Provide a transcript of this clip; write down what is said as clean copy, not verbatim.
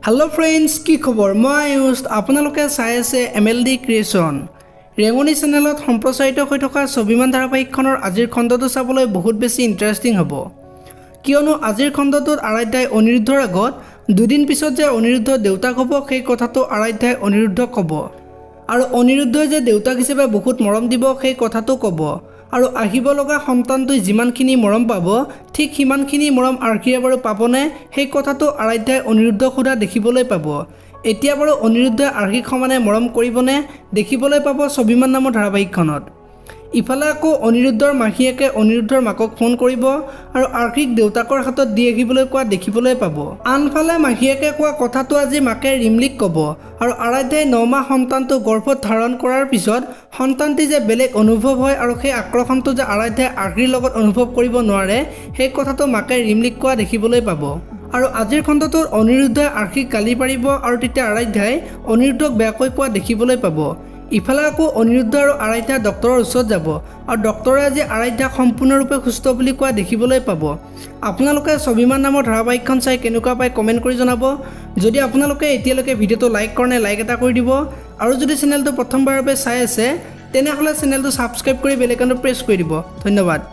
Hello friends की खबर मैं आयुष आपनालोके चाই আছে MLD क्रिएशन रेंगनी चेनेলত सम्प्रचारित হৈ থকা ছবিমান ধাৰাবাহিকখনৰ আজিৰ খণ্ডটো চাবলৈ বহুত বেছি ইন্টাৰেষ্টিং হ'ব কিয়নো আজিৰ খণ্ডটোত আৰাধ্যাই অনিৰুদ্ধৰ আগত দুদিন পিছত যে অনিৰুদ্ধ দেউতাক হ'ব সেই কথাটো আৰাধ্যাই অনিৰুদ্ধক ক'ব আৰু অনিৰুদ্ধই যে দেউতাক হিচাপে বহুত মৰম দিব সেই কথাটো ক'ব আৰু আহিব লগা সন্তানটোই যিমানখিনি মৰম পাব ঠিক সিমানখিনি মৰম আৰ্কিয়ে বাৰু পাবনে সেই কথাটো আৰাধ্যাই অনিৰুদ্ধক সোধা দেখিবলৈ পাব এতিয়া বাৰু অনিৰুদ্ধই আৰ্কিক সমানে মৰম কৰিবনে দেখিবলৈ পাব ছবিমান নামৰ ধাৰাবাহিকখনত ইফালে আকৌ অনিৰুদ্ধৰ মাহীয়েকে অনিৰুদ্ধৰ মাকক ফোন কৰিব আৰু আৰ্কিক দেউতাকৰ হাতত দি আহিবলৈ কোৱা দেখিবলৈ পাব আনফালে মাহীয়েকে কোৱা কথাটো আজি মাকে ৰিমলিক ক'ব আৰু আৰাধ্যাই 9 মাহ সন্তানটো গৰ্ভত ধাৰণ কৰাৰ পিছত সন্তানটি যে বেলেগ অনুভৱ হয় আৰু সেই আকৰ্ষণটো যে আৰাধ্যাই আৰ্কিৰ লগত অনুভৱ কৰিব নোৱাৰে সেই কথাটো মাকে ৰিমলিক কোৱা দেখিবলৈ পাব আৰু আজিৰ খণ্ডটোত অনিৰুদ্ধই আৰ্কিক গালি পাৰিব আৰু তেতিয়া আৰাধ্যাই অনিৰুদ্ধক বেয়াকৈ কোৱা দেখিবলৈ পাব ইফালে আকৌ অনিৰুদ্ধ আৰু আৰাধ্যা ডক্টৰৰ ওচৰত যাব আৰু ডক্টৰে আজি আৰাধ্যাক সম্পূৰ্ণৰূপে সুস্থ বুলি কোৱা দেখিবলৈ পাব আপোনালোকে ছবিমান নামৰ ধাৰাবাহিকখন চাই কেনেকুৱা পায় কমেন্ট কৰি জনাব যদি আপোনালোকে এতিয়ালৈকে ভিডিঅটো লাইক কৰা নাই লাইক এটা কৰি দিব আৰু যদি চেনেলটো প্ৰথমবাৰৰ বাবে চাই আছে তেনেহলে চেনেলটো সাবস্ক্ৰাইব কৰি বেল আইকনটো প্ৰেছ কৰি দিব ধন্যবাদ।